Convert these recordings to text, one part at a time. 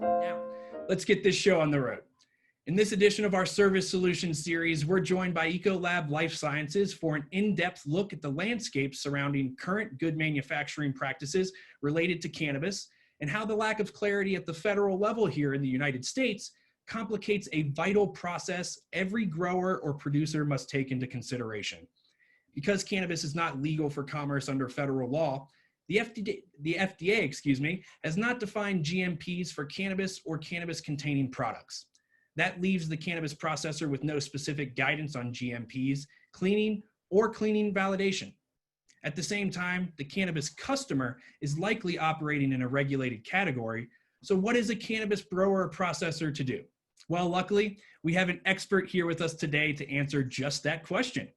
Now, let's get this show on the road. In this edition of our Service Solutions series, we're joined by Ecolab Life Sciences for an in-depth look at the landscape surrounding current good manufacturing practices related to cannabis and how the lack of clarity at the federal level here in the United States complicates a vital process every grower or producer must take into consideration. Because cannabis is not legal for commerce under federal law, the FDA, has not defined GMPs for cannabis or cannabis-containing products. That leaves the cannabis processor with no specific guidance on GMPs, cleaning, or cleaning validation. At the same time, the cannabis customer is likely operating in a regulated category. So what is a cannabis grower or processor to do? Well, luckily, we have an expert here with us today to answer just that question.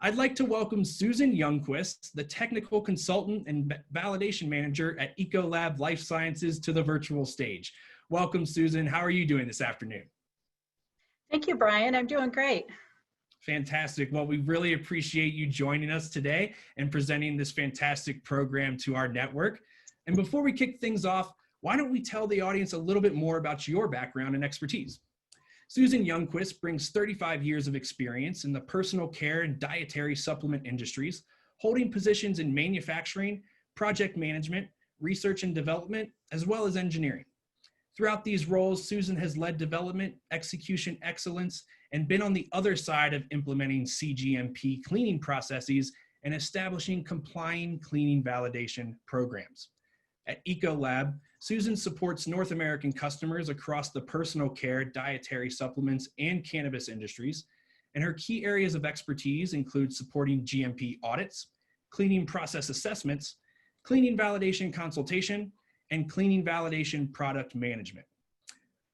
I'd like to welcome Susan Youngquist, the Technical Consultant and Validation Manager at Ecolab Life Sciences, to the virtual stage. Welcome, Susan. How are you doing this afternoon? Thank you, Brian. I'm doing great. Fantastic. Well, we really appreciate you joining us today and presenting this fantastic program to our network. And before we kick things off, why don't we tell the audience a little bit more about your background and expertise? Susan Youngquist brings 35 years of experience in the personal care and dietary supplement industries, holding positions in manufacturing, project management, research and development, as well as engineering. Throughout these roles, Susan has led development, execution excellence, and been on the other side of implementing CGMP cleaning processes and establishing complying cleaning validation programs. At Ecolab, Susan supports North American customers across the personal care, dietary supplements, and cannabis industries, and her key areas of expertise include supporting GMP audits, cleaning process assessments, cleaning validation consultation, and cleaning validation product management.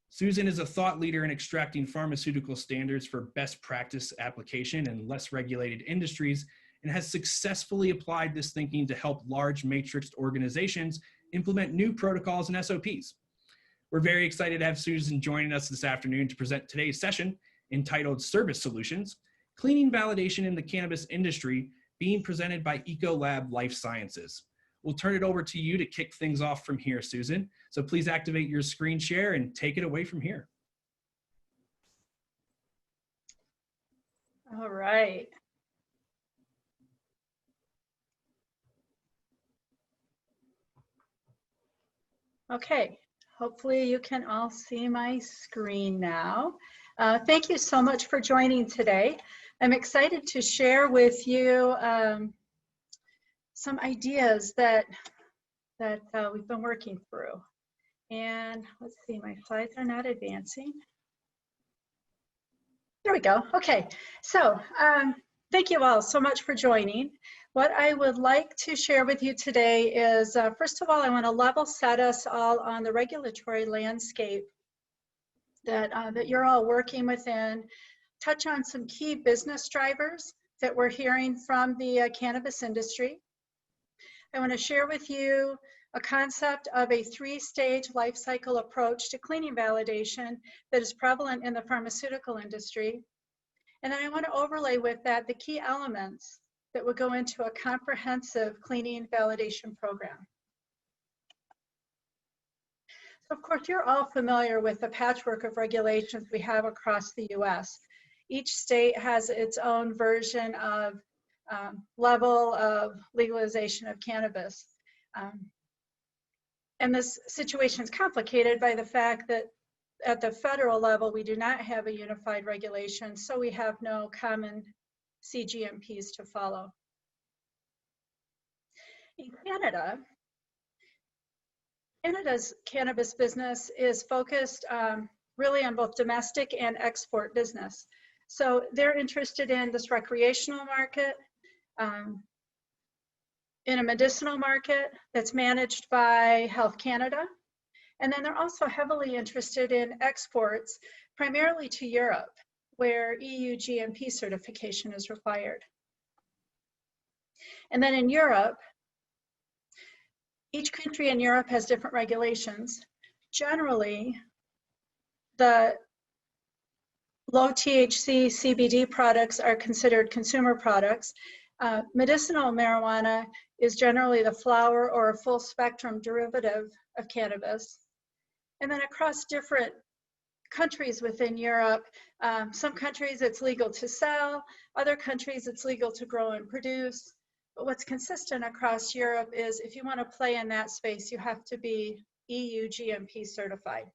Susan is a thought leader in extracting pharmaceutical standards for best practice application in less regulated industries and has successfully applied this thinking to help large matrixed organizations implement new protocols and SOPs. We're very excited to have Susan joining us this afternoon to present today's session entitled Service Solutions, Cleaning Validation in the Cannabis Industry, being presented by Ecolab Life Sciences. We'll turn it over to you to kick things off from here, Susan. So please activate your screen share and take it away from here. All right. Okay, hopefully you can all see my screen now. Thank you so much for joining today. I'm excited to share with you some ideas that we've been working through. And let's see, my slides are not advancing. There we go. Okay, so thank you all so much for joining. What I would like to share with you today is, first of all, I want to level set us all on the regulatory landscape that you're all working within, touch on some key business drivers that we're hearing from the cannabis industry. I want to share with you a concept of a three-stage life cycle approach to cleaning validation that is prevalent in the pharmaceutical industry. And then I want to overlay with that the key elements that would go into a comprehensive cleaning validation program. So of course, you're all familiar with the patchwork of regulations we have across the US. Each state has its own version of level of legalization of cannabis. And this situation is complicated by the fact that at the federal level, we do not have a unified regulation, so we have no common CGMPs to follow. In Canada, Canada's cannabis business is focused really on both domestic and export business. So they're interested in this recreational market, in a medicinal market that's managed by Health Canada. And then they're also heavily interested in exports, primarily to Europe, where EU GMP certification is required. And then in Europe, each country in Europe has different regulations. Generally, the low THC CBD products are considered consumer products. Medicinal marijuana is generally the flower or a full spectrum derivative of cannabis. And then across different countries within Europe, some countries it's legal to sell, other countries it's legal to grow and produce. But what's consistent across Europe is if you want to play in that space, you have to be EU GMP certified.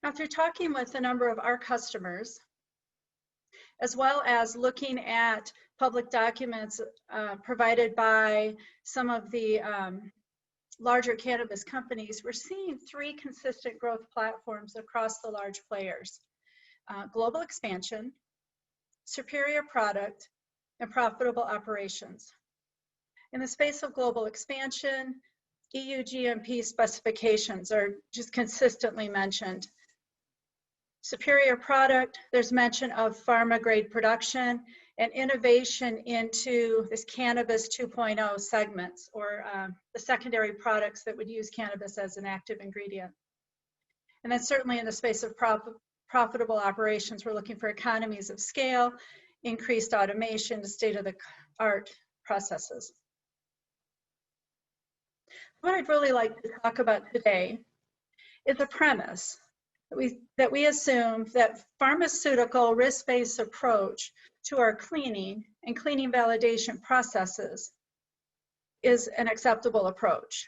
Now, through talking with a number of our customers, as well as looking at public documents provided by some of the larger cannabis companies, we're seeing three consistent growth platforms across the large players: global expansion, superior product, and profitable operations. In the space of global expansion, EU GMP specifications are just consistently mentioned. Superior product, there's mention of pharma grade production and innovation into this cannabis 2.0 segments, or the secondary products that would use cannabis as an active ingredient. And then certainly in the space of profitable operations, we're looking for economies of scale, increased automation, state-of-the-art processes. What I'd really like to talk about today is a premise that we assume that pharmaceutical risk-based approach to our cleaning and cleaning validation processes is an acceptable approach.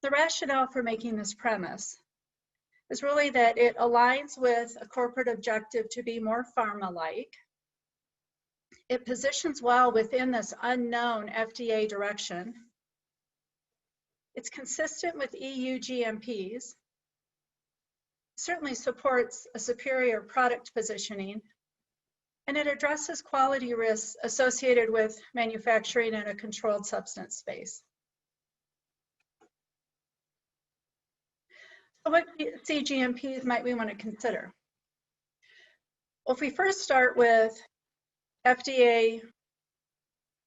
The rationale for making this premise is really that it aligns with a corporate objective to be more pharma-like. It positions well within this unknown FDA direction. It's consistent with EU GMPs, certainly supports a superior product positioning, and it addresses quality risks associated with manufacturing in a controlled substance space. So what CGMPs might we want to consider? Well, if we first start with FDA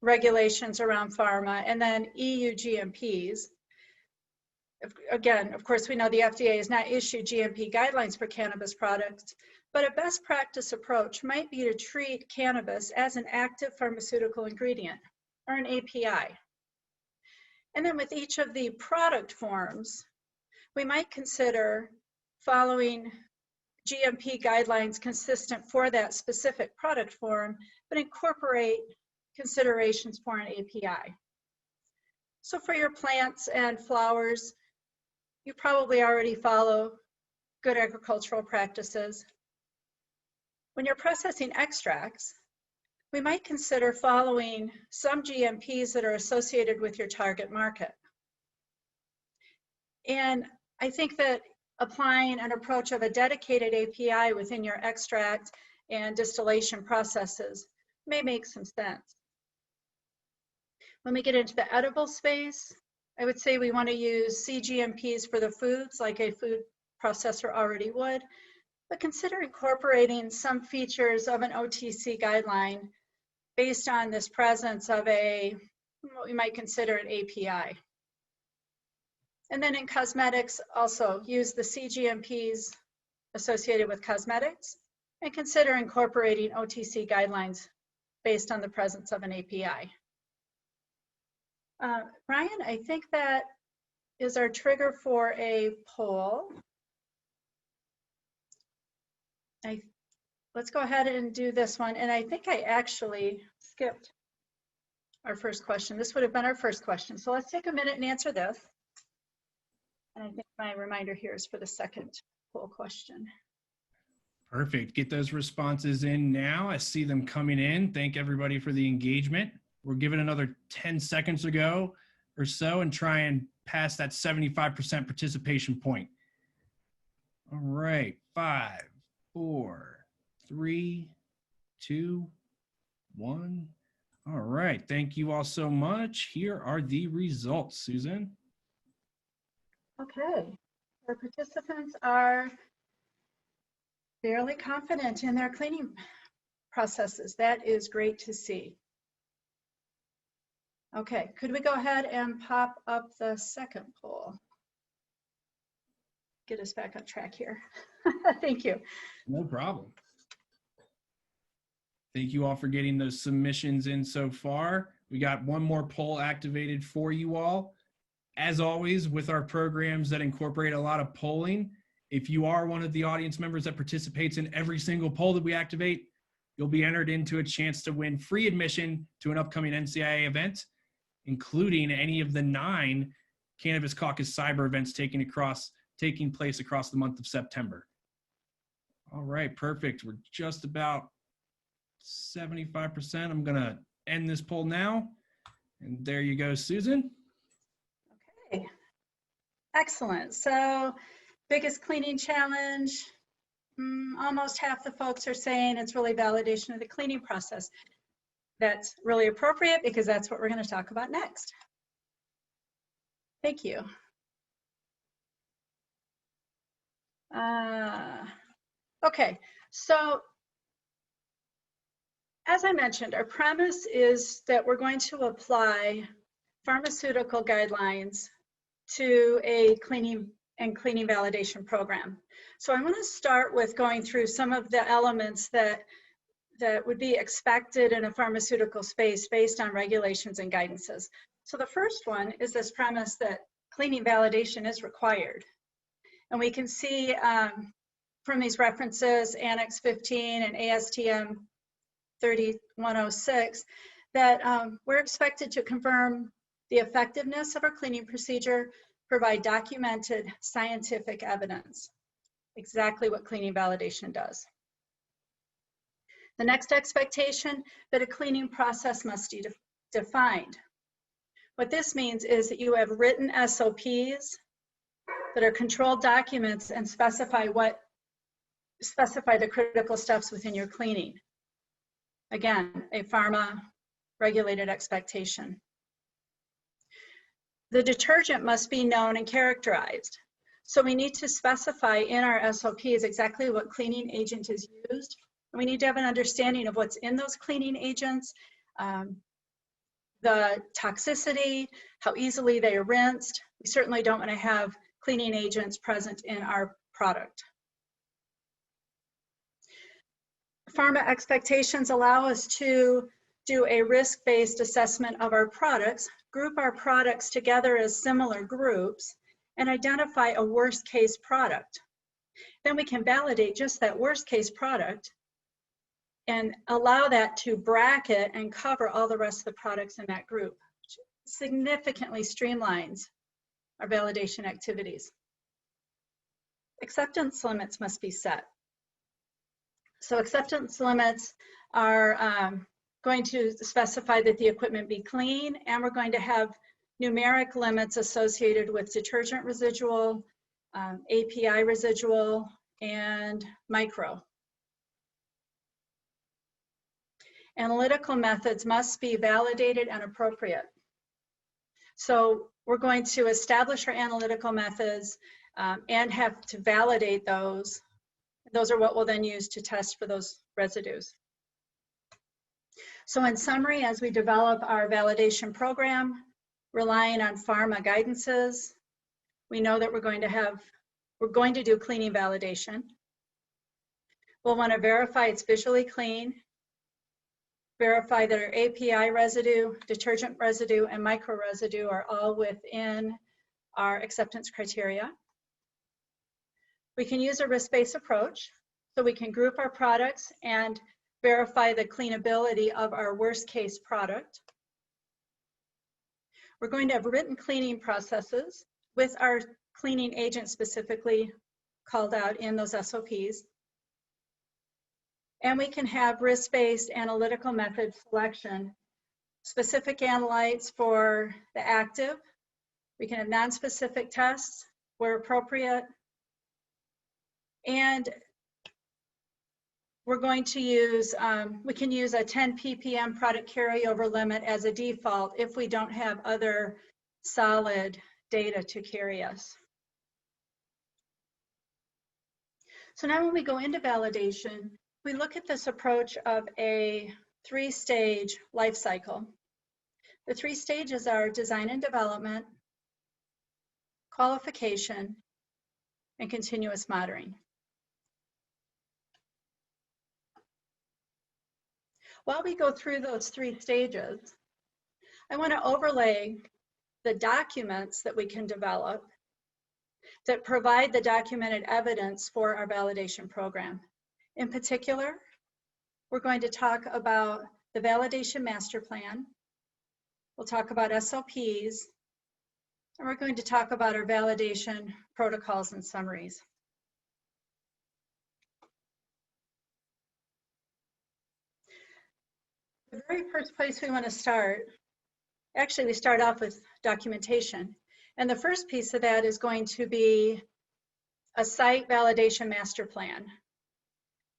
regulations around pharma and then EU GMPs, again, of course, we know the FDA has not issued GMP guidelines for cannabis products, but a best practice approach might be to treat cannabis as an active pharmaceutical ingredient, or an API. And then with each of the product forms, we might consider following GMP guidelines consistent for that specific product form, but incorporate considerations for an API. So for your plants and flowers, you probably already follow good agricultural practices. When you're processing extracts, we might consider following some GMPs that are associated with your target market. And I think that applying an approach of a dedicated API within your extract and distillation processes may make some sense. When we get into the edible space, I would say we want to use CGMPs for the foods like a food processor already would, but consider incorporating some features of an OTC guideline based on this presence of what we might consider an API. And then in cosmetics, also use the CGMPs associated with cosmetics and consider incorporating OTC guidelines based on the presence of an API. Ryan, I think that is our trigger for a poll. Let's go ahead and do this one. And I think I actually skipped our first question. This would have been our first question. So let's take a minute and answer this. And I think my reminder here is for the second poll question. Perfect. Get those responses in now. I see them coming in. Thank everybody for the engagement. We're giving another 10 seconds to go or so and try and pass that 75% participation point. All right. 5, 4, 3, 2, 1. All right. Thank you all so much. Here are the results, Susan. Okay. Our participants are fairly confident in their cleaning processes. That is great to see. Okay, could we go ahead and pop up the second poll? Get us back on track here. Thank you. No problem. Thank you all for getting those submissions in so far. We got one more poll activated for you all. As always, with our programs that incorporate a lot of polling, if you are one of the audience members that participates in every single poll that we activate, you'll be entered into a chance to win free admission to an upcoming NCIA event, including any of the 9 Cannabis Caucus Cyber events taking place across the month of September. All right, perfect. We're just about 75%. I'm going to end this poll now. And there you go, Susan. Okay, excellent. So biggest cleaning challenge, almost half the folks are saying it's really validation of the cleaning process. That's really appropriate because that's what we're going to talk about next. Thank you. Okay, so as I mentioned, our premise is that we're going to apply pharmaceutical guidelines to a cleaning validation program. So I want to start with going through some of the elements that would be expected in a pharmaceutical space based on regulations and guidances. So the first one is this premise that cleaning validation is required. And we can see from these references, Annex 15 and ASTM 3106, that we're expected to confirm the effectiveness of our cleaning procedure, provide documented scientific evidence. Exactly what cleaning validation does. The next expectation, that a cleaning process must be defined. What this means is that you have written SOPs that are controlled documents and specify the critical steps within your cleaning. Again, a pharma regulated expectation. The detergent must be known and characterized. So we need to specify in our SOPs exactly what cleaning agent is used. And we need to have an understanding of what's in those cleaning agents, the toxicity, how easily they are rinsed. We certainly don't want to have cleaning agents present in our product. Pharma expectations allow us to do a risk-based assessment of our products, group our products together as similar groups, and identify a worst-case product. Then we can validate just that worst-case product and allow that to bracket and cover all the rest of the products in that group, which significantly streamlines our validation activities. Acceptance limits must be set. So acceptance limits are going to specify that the equipment be clean, and we're going to have numeric limits associated with detergent residual, API residual, and micro. Analytical methods must be validated and appropriate. So we're going to establish our analytical methods and have to validate those. Those are what we'll then use to test for those residues. So in summary, as we develop our validation program, relying on pharma guidances, we know that we're going to do cleaning validation. We'll want to verify it's visually clean, verify that our API residue, detergent residue, and micro residue are all within our acceptance criteria. We can use a risk-based approach, so we can group our products and verify the cleanability of our worst-case product. We're going to have written cleaning processes with our cleaning agent specifically called out in those SOPs. And we can have risk-based analytical method selection, specific analytes for the active. We can have non-specific tests where appropriate. And we're going to use, we can use a 10 ppm product carryover limit as a default if we don't have other solid data to carry us. So now when we go into validation, we look at this approach of a 3-stage life cycle. The 3 stages are design and development, qualification, and continuous monitoring. While we go through those 3 stages, I want to overlay the documents that we can develop that provide the documented evidence for our validation program. In particular, we're going to talk about the validation master plan. We'll talk about SOPs, and we're going to talk about our validation protocols and summaries. The very first place we want to start, actually we start off with documentation. And the first piece of that is going to be a site validation master plan.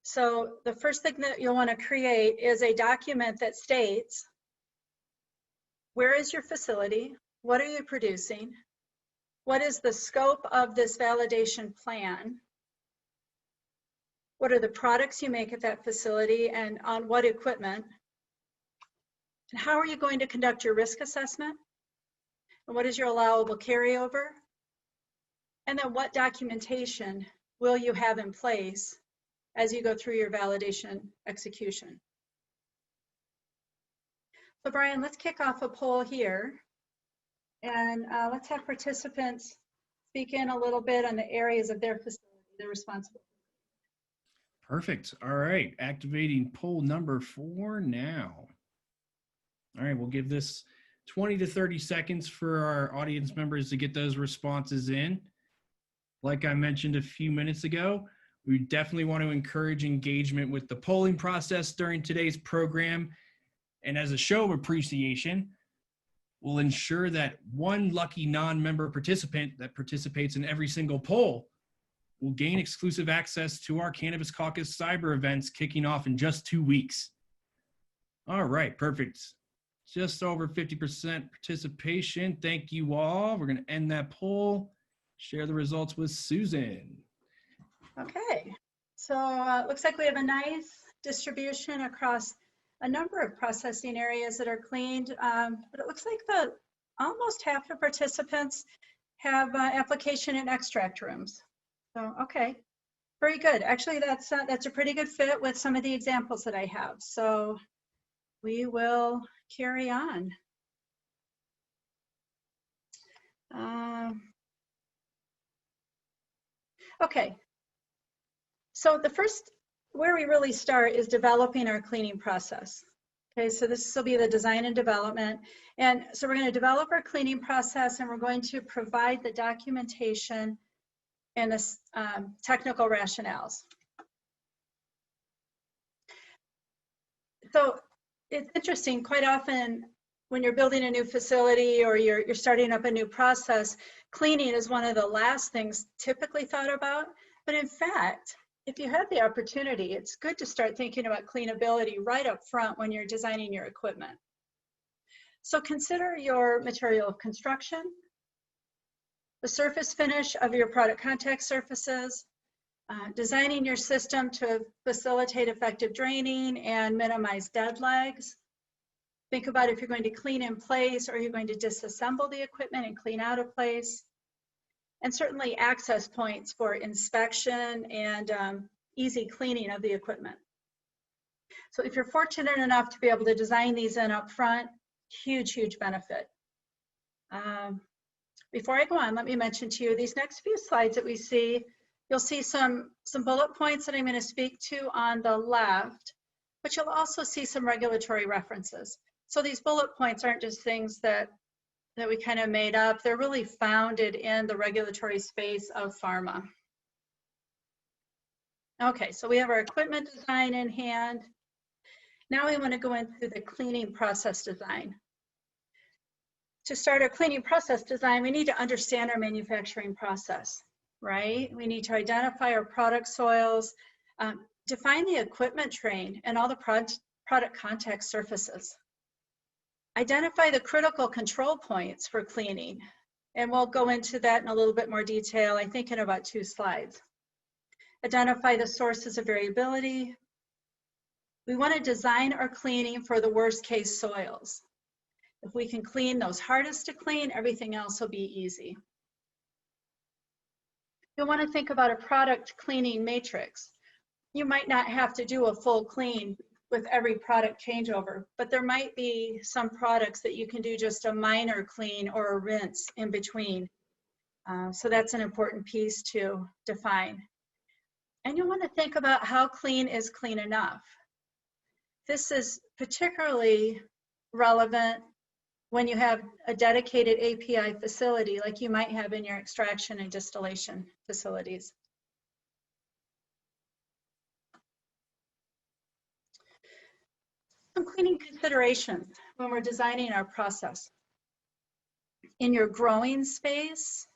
So the first thing that you'll want to create is a document that states, where is your facility? What are you producing? What is the scope of this validation plan? What are the products you make at that facility and on what equipment? And how are you going to conduct your risk assessment? And what is your allowable carryover? And then what documentation will you have in place as you go through your validation execution? So Brian, let's kick off a poll here. And let's have participants speak in a little bit on the areas of their facility they're responsible for. Perfect. All right, activating poll number 4 now. All right, we'll give this 20 to 30 seconds for our audience members to get those responses in. Like I mentioned a few minutes ago, we definitely want to encourage engagement with the polling process during today's program. And as a show of appreciation, we'll ensure that one lucky non-member participant that participates in every single poll will gain exclusive access to our Cannabis Caucus cyber events kicking off in just 2 weeks. All right, perfect. Just over 50% participation. Thank you all. We're going to end that poll. Share the results with Susan. Okay, so it looks like we have a nice distribution across a number of processing areas that are cleaned, but it looks like almost half the participants have application and extract rooms. So, okay, very good. Actually, that's a pretty good fit with some of the examples that I have. So we will carry on. Okay, so the first, where we really start is developing our cleaning process. Okay, so this will be the design and development. And so we're going to develop our cleaning process, and we're going to provide the documentation and the technical rationales. So it's interesting, quite often when you're building a new facility or you're starting up a new process, cleaning is one of the last things typically thought about. But in fact, if you have the opportunity, it's good to start thinking about cleanability right up front when you're designing your equipment. So consider your material of construction, the surface finish of your product contact surfaces, designing your system to facilitate effective draining and minimize dead legs. Think about if you're going to clean in place or you're going to disassemble the equipment and clean out of place. And certainly access points for inspection and easy cleaning of the equipment. So if you're fortunate enough to be able to design these in up front, huge, huge benefit. Before I go on, let me mention to you these next few slides that we see. You'll see some bullet points that I'm going to speak to on the left, but you'll also see some regulatory references. So these bullet points aren't just things that we kind of made up. They're really founded in the regulatory space of pharma. Okay, so we have our equipment design in hand. Now we want to go into the cleaning process design. To start our cleaning process design, we need to understand our manufacturing process, right? We need to identify our product soils, define the equipment train and all the product contact surfaces. Identify the critical control points for cleaning, and we'll go into that in a little bit more detail, I think in about 2 slides. Identify the sources of variability. We want to design our cleaning for the worst case soils. If we can clean those hardest to clean, everything else will be easy. You'll want to think about a product cleaning matrix. You might not have to do a full clean with every product changeover, but there might be some products that you can do just a minor clean or a rinse in between. So that's an important piece to define. And you want to think about how clean is clean enough. This is particularly relevant when you have a dedicated API facility like you might have in your extraction and distillation facilities. Some cleaning considerations when we're designing our process. In your growing space,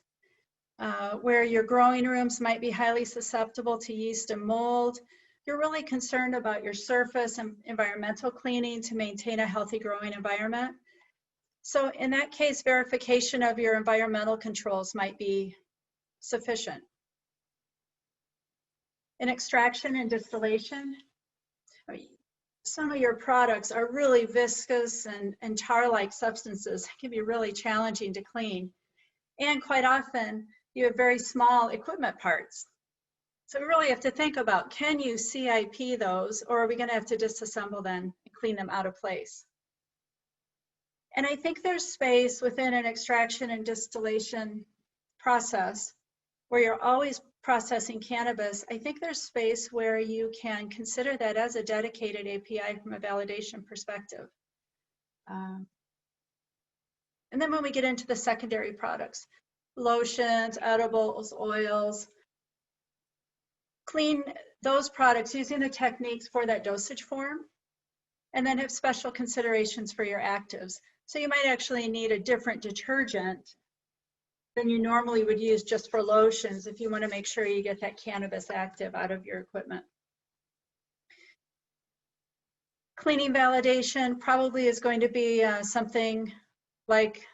where your growing rooms might be highly susceptible to yeast and mold, you're really concerned about your surface and environmental cleaning to maintain a healthy growing environment. So in that case, verification of your environmental controls might be sufficient. In extraction and distillation, some of your products are really viscous and tar-like substances. It can be really challenging to clean. And quite often, you have very small equipment parts. So we really have to think about, can you CIP those, or are we gonna have to disassemble them and clean them out of place? And I think there's space within an extraction and distillation process where you're always processing cannabis. I think there's space where you can consider that as a dedicated API from a validation perspective. And then when we get into the secondary products, lotions, edibles, oils, clean those products using the techniques for that dosage form, and then have special considerations for your actives. So you might actually need a different detergent than you normally would use just for lotions if you want to make sure you get that cannabis active out of your equipment. Cleaning validation probably is going to be something like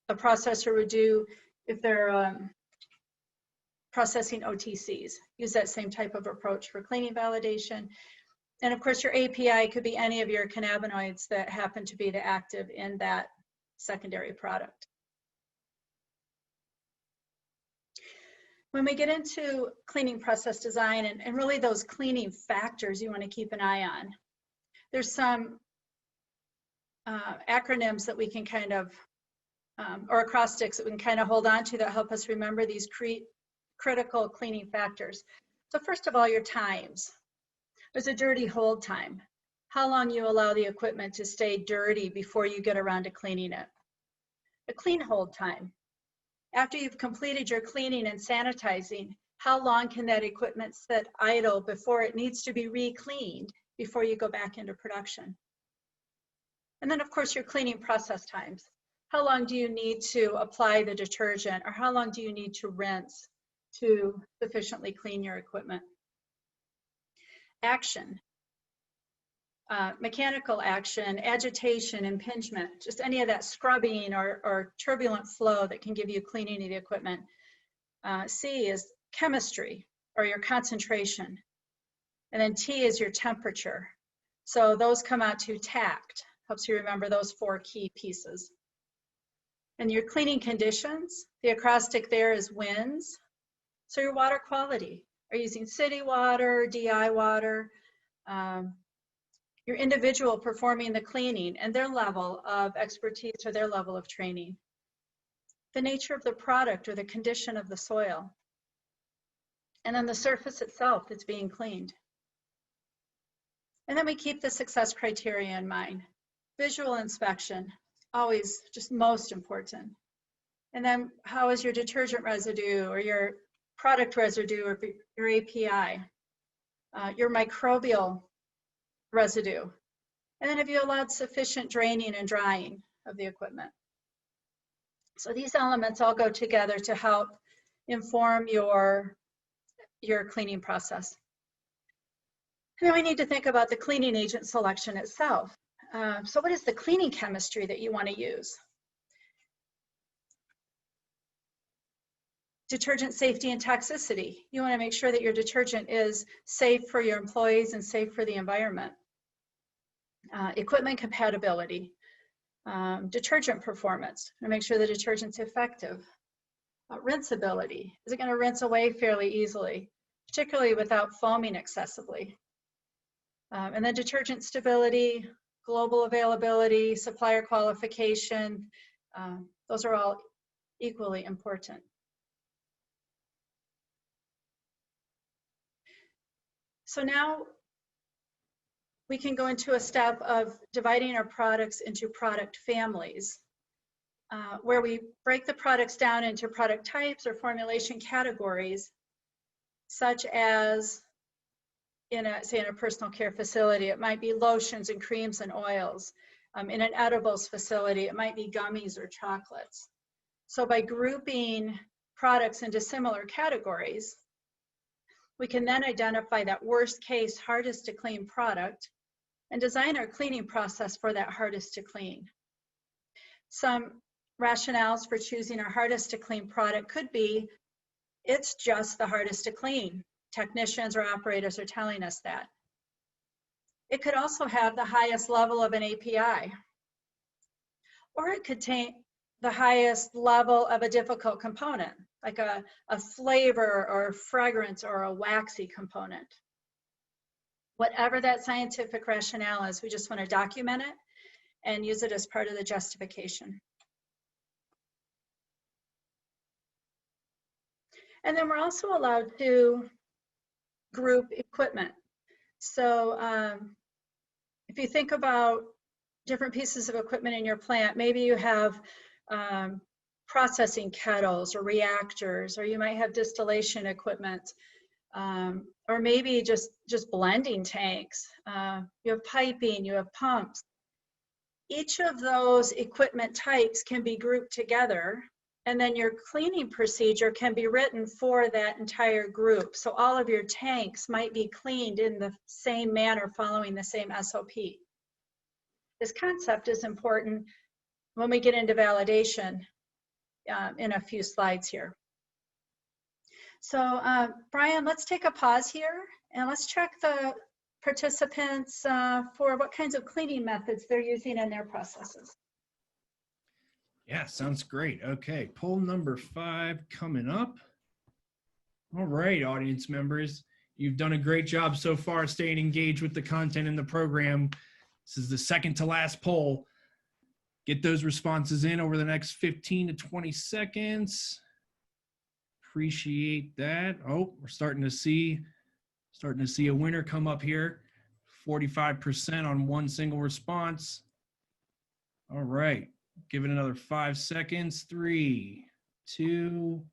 a processor would do if they're processing OTCs. Use that same type of approach for cleaning validation. And of course, your API could be any of your cannabinoids that happen to be the active in that secondary product. When we get into cleaning process design and really those cleaning factors you want to keep an eye on, there's some acronyms that we can kind of, or acrostics that we can kind of hold on to that help us remember these critical cleaning factors. So first of all, your times. There's a dirty hold time. How long you allow the equipment to stay dirty before you get around to cleaning it. A clean hold time. After you've completed your cleaning and sanitizing, how long can that equipment sit idle before it needs to be re-cleaned before you go back into production? And then of course your cleaning process times. How long do you need to apply the detergent, or how long do you need to rinse to sufficiently clean your equipment? Action, mechanical action, agitation, impingement, just any of that scrubbing or turbulent flow that can give you cleaning of the equipment. C is chemistry, or your concentration. And then T is your temperature. So those come out to tact, helps you remember those 4 key pieces. And your cleaning conditions, the acrostic there is WINS. So your water quality, are you using city water, DI water, your individual performing the cleaning and their level of expertise or their level of training, the nature of the product or the condition of the soil, and then the surface itself that's being cleaned. And then we keep the success criteria in mind. Visual inspection, always just most important. And then how is your detergent residue or your product residue or your API, your microbial residue, and then have you allowed sufficient draining and drying of the equipment? So these elements all go together to help inform your cleaning process. And then we need to think about the cleaning agent selection itself. So what is the cleaning chemistry that you want to use? Detergent safety and toxicity. You want to make sure that your detergent is safe for your employees and safe for the environment. Equipment compatibility. Detergent performance. To make sure the detergent's effective. Rinseability. Is it going to rinse away fairly easily, particularly without foaming excessively? And then detergent stability, global availability, supplier qualification, those are all equally important. So now we can go into a step of dividing our products into product families, where we break the products down into product types or formulation categories, such as say in a personal care facility, it might be lotions and creams and oils. In an edibles facility, it might be gummies or chocolates. So by grouping products into similar categories, we can then identify that worst case, hardest to clean product and design our cleaning process for that hardest to clean. Some rationales for choosing our hardest to clean product could be, it's just the hardest to clean. Technicians or operators are telling us that. It could also have the highest level of an API, or it could take the highest level of a difficult component, like a flavor or fragrance or a waxy component. Whatever that scientific rationale is, we just want to document it and use it as part of the justification. And then we're also allowed to group equipment. So if you think about different pieces of equipment in your plant, maybe you have processing kettles or reactors, or you might have distillation equipment, or maybe just blending tanks. You have piping, you have pumps. Each of those equipment types can be grouped together, and then your cleaning procedure can be written for that entire group. So all of your tanks might be cleaned in the same manner, following the same SOP. This concept is important when we get into validation in a few slides here. So Brian, let's take a pause here and let's check the participants for what kinds of cleaning methods they're using in their processes. Yeah, sounds great. Okay, poll number 5 coming up. All right, audience members, you've done a great job so far staying engaged with the content in the program. This is the second to last poll. Get those responses in over the next 15 to 20 seconds. Appreciate that. Oh, we're starting to see a winner come up here. 45% on one single response. All right. Give it another 5 seconds. 3, 2,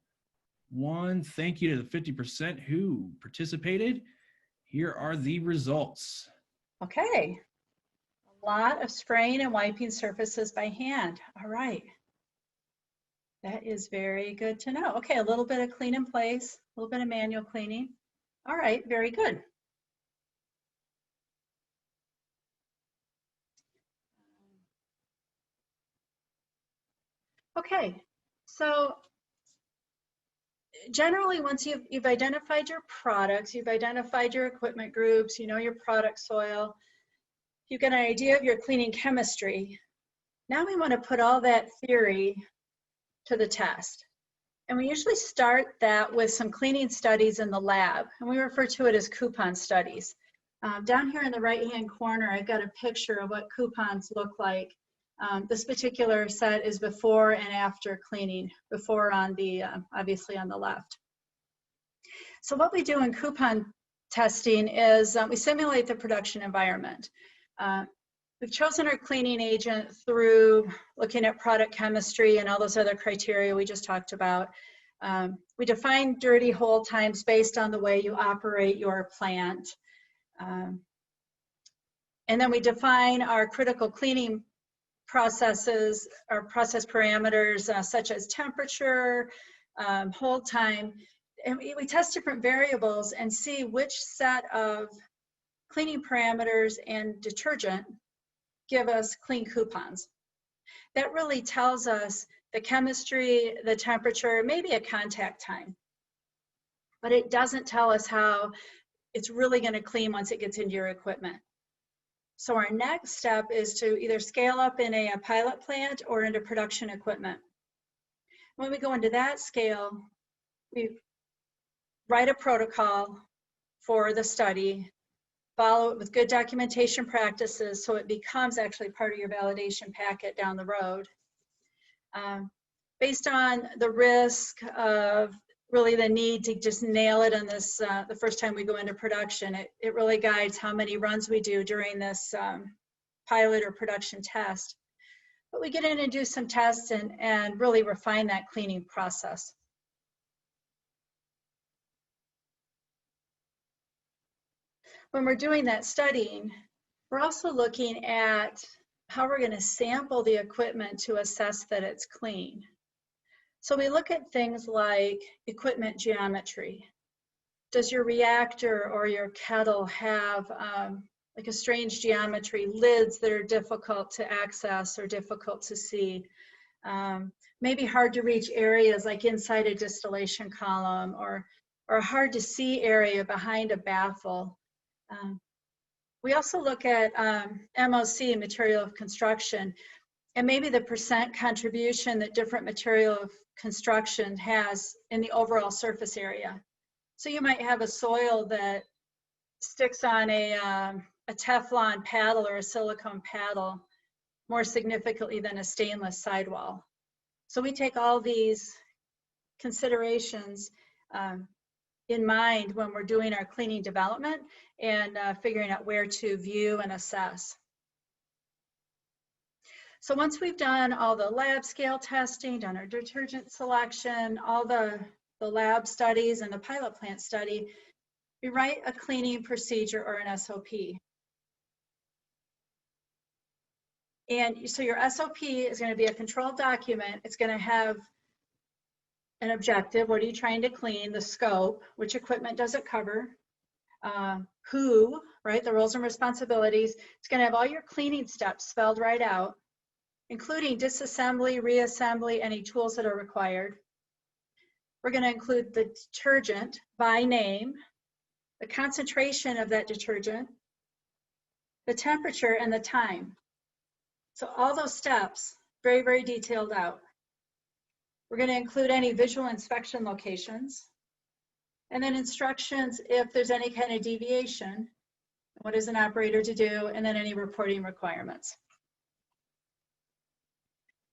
1. Thank you to the 50% who participated. Here are the results. Okay. A lot of spraying and wiping surfaces by hand. All right. That is very good to know. Okay, a little bit of clean in place, a little bit of manual cleaning. All right, very good. Okay, so generally once you've identified your products, you've identified your equipment groups, you know your product soil, you've got an idea of your cleaning chemistry. Now we want to put all that theory to the test. And we usually start that with some cleaning studies in the lab, and we refer to it as coupon studies. Down here in the right-hand corner, I've got a picture of what coupons look like. This particular set is before and after cleaning, before on the, obviously on the left. So what we do in coupon testing is we simulate the production environment. We've chosen our cleaning agent through looking at product chemistry and all those other criteria we just talked about. We define dirty hold times based on the way you operate your plant. And then we define our critical cleaning processes, our process parameters, such as temperature, hold time. And we test different variables and see which set of cleaning parameters and detergent give us clean coupons. That really tells us the chemistry, the temperature, maybe a contact time. But it doesn't tell us how it's really going to clean once it gets into your equipment. So our next step is to either scale up in a pilot plant or into production equipment. When we go into that scale, we write a protocol for the study. follow it with good documentation practices so it becomes actually part of your validation packet down the road. Based on the risk of really the need to just nail it on this, the first time we go into production, it really guides how many runs we do during this pilot or production test. But we get in and do some tests and really refine that cleaning process. When we're doing that studying, we're also looking at how we're going to sample the equipment to assess that it's clean. So we look at things like equipment geometry. Does your reactor or your kettle have like a strange geometry, lids that are difficult to access or difficult to see? Maybe hard to reach areas like inside a distillation column or a hard to see area behind a baffle. We also look at MOC, material of construction, and maybe the percent contribution that different material of construction has in the overall surface area. So you might have a soil that sticks on a Teflon paddle or a silicone paddle more significantly than a stainless sidewall. So we take all these considerations in mind when we're doing our cleaning development and figuring out where to view and assess. So once we've done all the lab scale testing, done our detergent selection, all the lab studies and the pilot plant study, we write a cleaning procedure or an SOP. And so your SOP is going to be a controlled document. It's going to have an objective, what are you trying to clean, the scope, which equipment does it cover, who, right, the roles and responsibilities. It's going to have all your cleaning steps spelled right out, including disassembly, reassembly, any tools that are required. We're going to include the detergent by name, the concentration of that detergent, the temperature, and the time. So all those steps, very, very detailed out. We're going to include any visual inspection locations, and then instructions if there's any kind of deviation, what is an operator to do, and then any reporting requirements.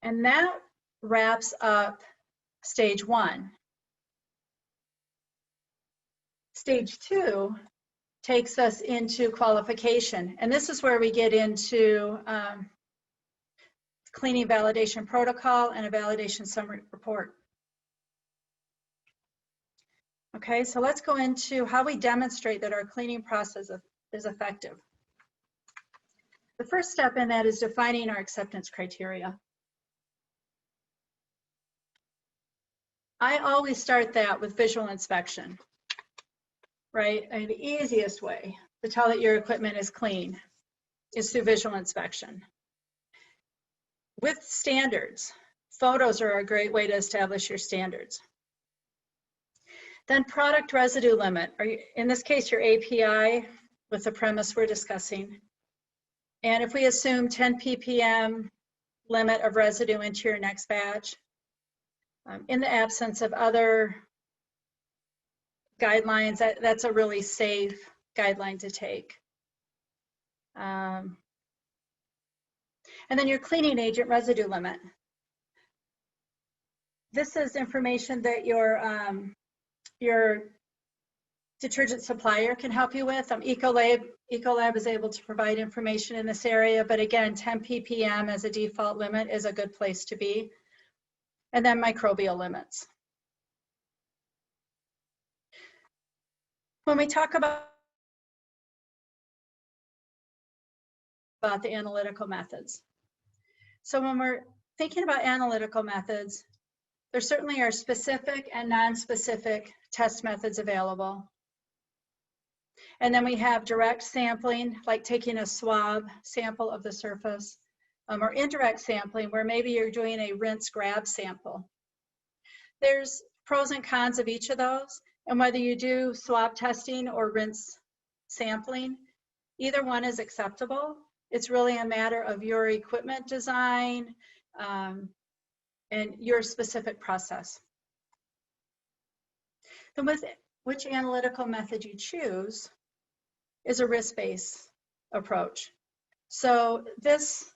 And that wraps up stage one. Stage two takes us into qualification, and this is where we get into cleaning validation protocol and a validation summary report. Okay, so let's go into how we demonstrate that our cleaning process is effective. The first step in that is defining our acceptance criteria. I always start that with visual inspection, right? I mean, the easiest way to tell that your equipment is clean is through visual inspection. With standards, photos are a great way to establish your standards. Then product residue limit, or in this case, your API with the premise we're discussing. And if we assume 10 ppm limit of residue into your next batch, in the absence of other guidelines, that's a really safe guideline to take. And then your cleaning agent residue limit. This is information that your detergent supplier can help you with. Ecolab is able to provide information in this area, but again, 10 ppm as a default limit is a good place to be. And then microbial limits. When we talk about the analytical methods. So when we're thinking about analytical methods, there certainly are specific and non-specific test methods available. And then we have direct sampling, like taking a swab sample of the surface, or indirect sampling, where maybe you're doing a rinse grab sample. There's pros and cons of each of those, and whether you do swab testing or rinse sampling, either one is acceptable. It's really a matter of your equipment design and your specific process. Then with which analytical method you choose, is a risk-based approach. So this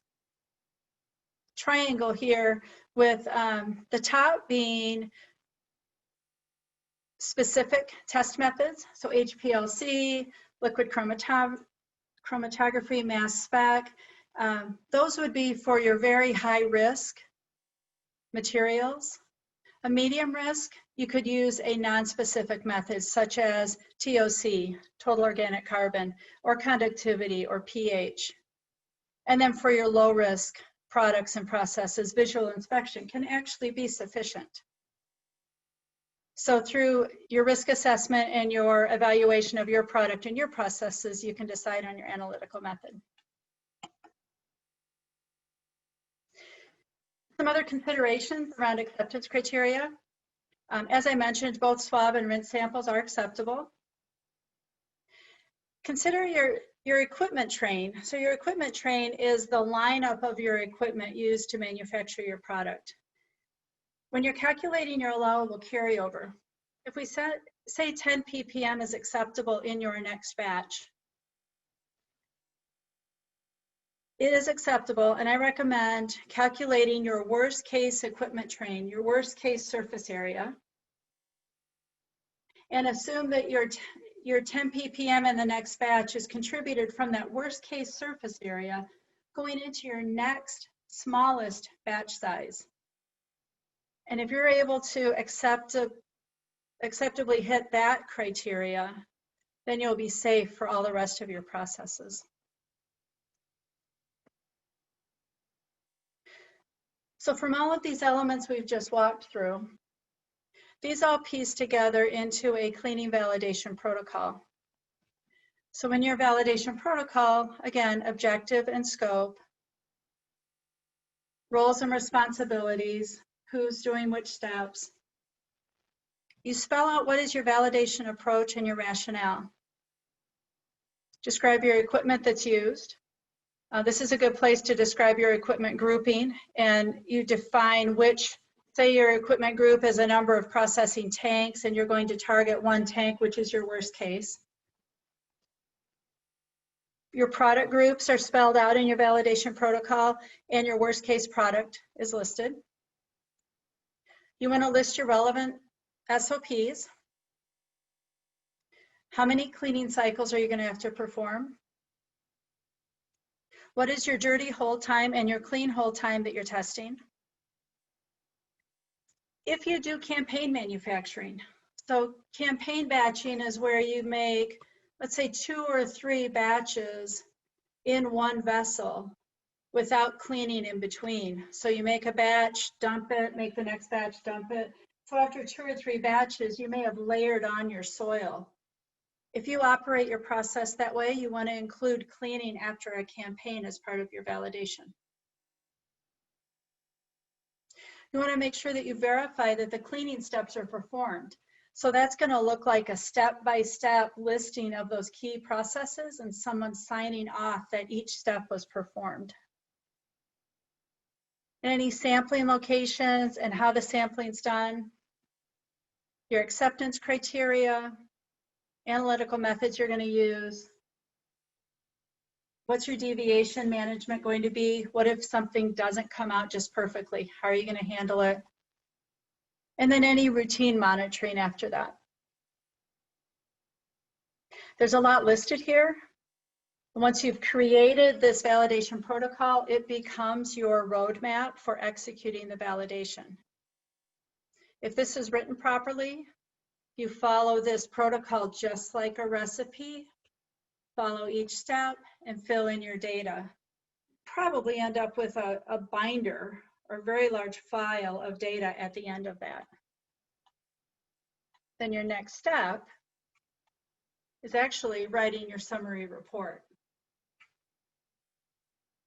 triangle here with the top being specific test methods, so HPLC, liquid chromatography, mass spec, those would be for your very high risk materials. A medium risk, you could use a non-specific method such as TOC, total organic carbon, or conductivity, or pH. And then for your low risk products and processes, visual inspection can actually be sufficient. So through your risk assessment and your evaluation of your product and your processes, you can decide on your analytical method. Some other considerations around acceptance criteria. As I mentioned, both swab and rinse samples are acceptable. Consider your equipment train. So your equipment train is the lineup of your equipment used to manufacture your product. When you're calculating your allowable carryover, if we say 10 ppm is acceptable in your next batch, it is acceptable, and I recommend calculating your worst case equipment train, your worst case surface area, and assume that your 10 ppm in the next batch is contributed from that worst case surface area going into your next smallest batch size. And if you're able to acceptably hit that criteria, then you'll be safe for all the rest of your processes. So from all of these elements we've just walked through, these all piece together into a cleaning validation protocol. So in your validation protocol, again, objective and scope, roles and responsibilities, who's doing which steps. You spell out what is your validation approach and your rationale. Describe your equipment that's used. This is a good place to describe your equipment grouping, and you define which, say your equipment group is a number of processing tanks and you're going to target one tank, which is your worst case. Your product groups are spelled out in your validation protocol and your worst case product is listed. You want to list your relevant SOPs. How many cleaning cycles are you going to have to perform? What is your dirty hold time and your clean hold time that you're testing? If you do campaign manufacturing, so campaign batching is where you make, let's say, 2 or 3 batches in one vessel without cleaning in between. So you make a batch, dump it, make the next batch, dump it. So after 2 or 3 batches, you may have layered on your soil. If you operate your process that way, you want to include cleaning after a campaign as part of your validation. You want to make sure that you verify that the cleaning steps are performed. So that's going to look like a step-by-step listing of those key processes and someone signing off that each step was performed. Any sampling locations and how the sampling's done, your acceptance criteria, analytical methods you're going to use, what's your deviation management going to be, what if something doesn't come out just perfectly, how are you going to handle it, and then any routine monitoring after that. There's a lot listed here. Once you've created this validation protocol, it becomes your roadmap for executing the validation. If this is written properly, you follow this protocol just like a recipe, follow each step, and fill in your data. Probably end up with a binder or very large file of data at the end of that. Then your next step is actually writing your summary report.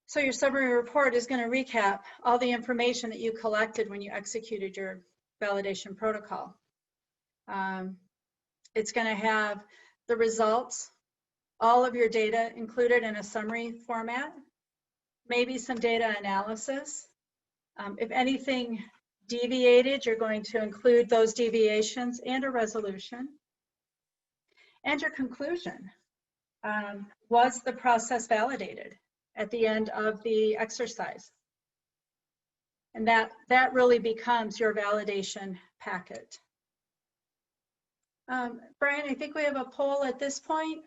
So your summary report is going to recap all the information that you collected when you executed your validation protocol. It's going to have the results, all of your data included in a summary format, maybe some data analysis. If anything deviated, you're going to include those deviations and a resolution. And your conclusion. Was the process validated at the end of the exercise? And that really becomes your validation packet. Brian, I think we have a poll at this point.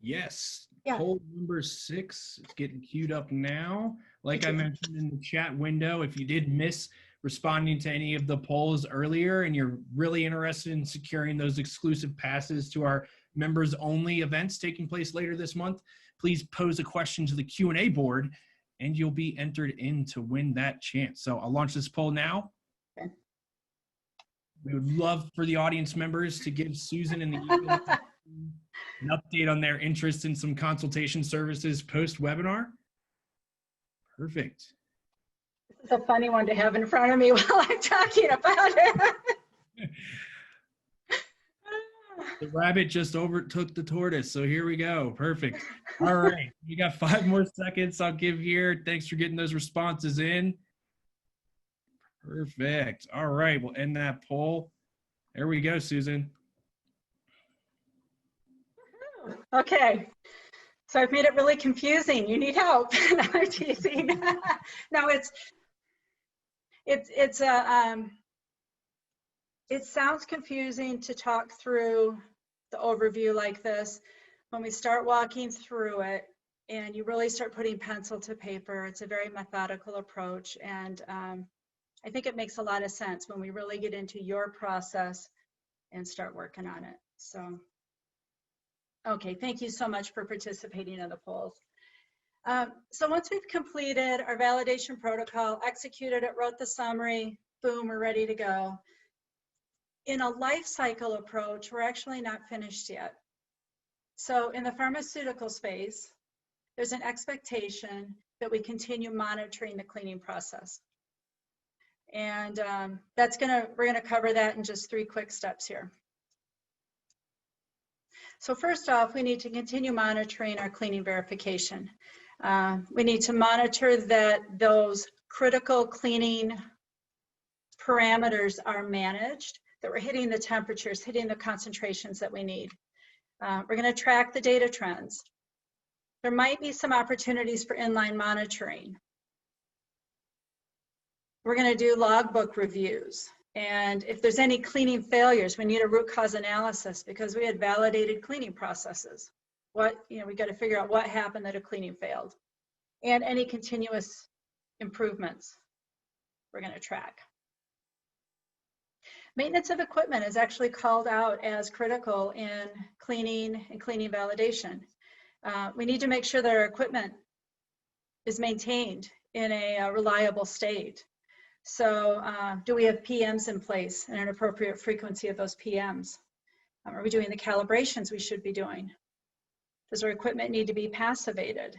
Yes. Yeah. Poll number 6 is getting queued up now. Like I Thank you. mentioned in the chat window, if you did miss responding to any of the polls earlier and you're really interested in securing those exclusive passes to our members only events taking place later this month, please pose a question to the Q&A board and you'll be entered in to win that chance. So I'll launch this poll now. Okay. We would love for the audience members to give Susan and the Eagle an update on their interest in some consultation services post-webinar. Perfect. This is a funny one to have in front of me while I'm talking about it. The rabbit just overtook the tortoise, so here we go. Perfect. All right, we got 5 more seconds I'll give here. Thanks for getting those responses in. Perfect. All right, we'll end that poll. There we go, Susan. Okay, so I've made it really confusing. You need help. No, I'm teasing. No, it sounds confusing to talk through the overview like this. When we start walking through it and you really start putting pencil to paper, it's a very methodical approach. And I think it makes a lot of sense when we really get into your process and start working on it. So, okay, thank you so much for participating in the polls. So once we've completed our validation protocol, executed it, wrote the summary, boom, we're ready to go. In a life cycle approach, we're actually not finished yet. So in the pharmaceutical space, there's an expectation that we continue monitoring the cleaning process. And we're gonna cover that in just 3 quick steps here. So first off, we need to continue monitoring our cleaning verification. We need to monitor that those critical cleaning parameters are managed, that we're hitting the temperatures, hitting the concentrations that we need. We're going to track the data trends. There might be some opportunities for inline monitoring. We're going to do logbook reviews. And if there's any cleaning failures, we need a root cause analysis because we had validated cleaning processes. We got to figure out what happened that a cleaning failed. And any continuous improvements we're going to track. Maintenance of equipment is actually called out as critical in cleaning and cleaning validation. We need to make sure that our equipment is maintained in a reliable state. So do we have PMs in place and an appropriate frequency of those PMs? Are we doing the calibrations we should be doing? Does our equipment need to be passivated?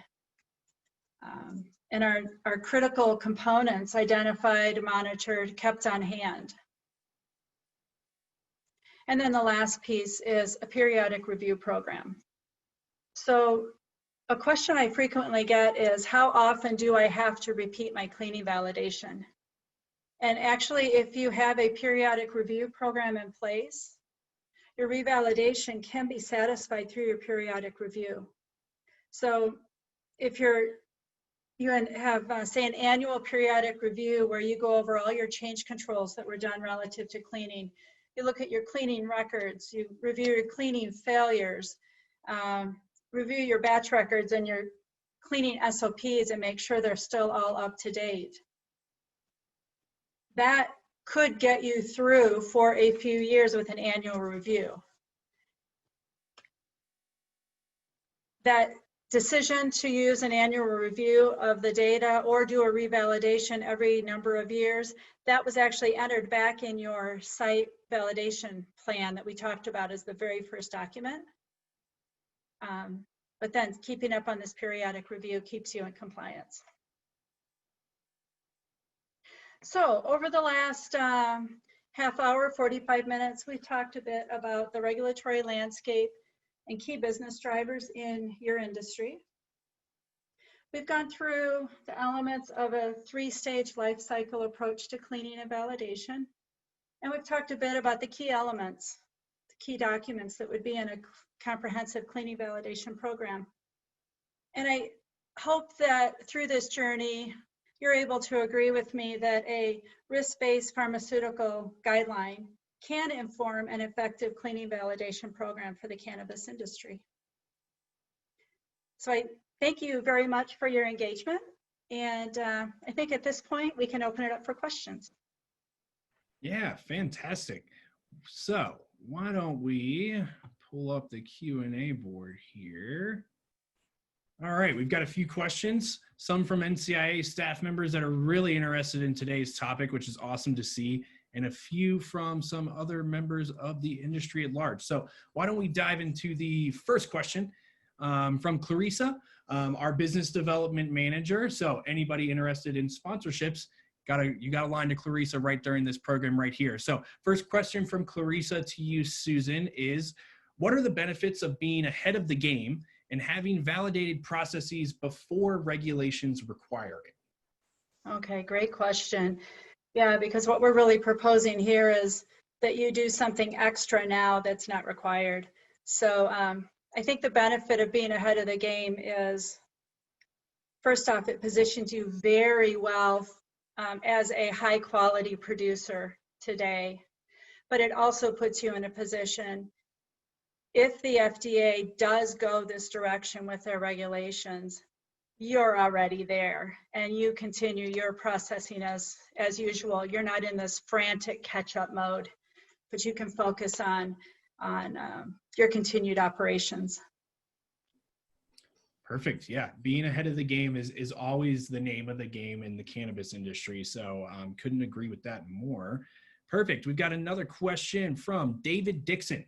And our critical components identified, monitored, kept on hand. And then the last piece is a periodic review program. So a question I frequently get is, how often do I have to repeat my cleaning validation? And actually, if you have a periodic review program in place, your revalidation can be satisfied through your periodic review. So if you have, say, an annual periodic review where you go over all your change controls that were done relative to cleaning, you look at your cleaning records, you review your cleaning failures, review your batch records and your cleaning SOPs and make sure they're still all up to date. That could get you through for a few years with an annual review. That decision to use an annual review of the data or do a revalidation every number of years, that was actually entered back in your site validation plan that we talked about as the very first document. But then keeping up on this periodic review keeps you in compliance. So over the last half hour, 45 minutes, we've talked a bit about the regulatory landscape and key business drivers in your industry. We've gone through the elements of a 3-stage life cycle approach to cleaning and validation. And we've talked a bit about the key elements key documents that would be in a comprehensive cleaning validation program. And I hope that through this journey, you're able to agree with me that a risk-based pharmaceutical guideline can inform an effective cleaning validation program for the cannabis industry. So I thank you very much for your engagement. And I think at this point, we can open it up for questions. Yeah, fantastic. So why don't we pull up the Q&A board here. All right, we've got a few questions, some from NCIA staff members that are really interested in today's topic, which is awesome to see, and a few from some other members of the industry at large. So why don't we dive into the first question from Clarissa, our business development manager. So anybody interested in sponsorships, you got a line to Clarissa right during this program right here. So first question from Clarissa to you, Susan, is what are the benefits of being ahead of the game and having validated processes before regulations require it? Okay, great question. Yeah, because what we're really proposing here is that you do something extra now that's not required. So I think the benefit of being ahead of the game is, first off, it positions you very well as a high quality producer today, but it also puts you in a position, if the FDA does go this direction with their regulations, you're already there and you continue your processing as usual. You're not in this frantic catch-up mode, but you can focus on your continued operations. Perfect. Yeah, being ahead of the game is always the name of the game in the cannabis industry. So couldn't agree with that more. Perfect. We've got another question from David Dixon.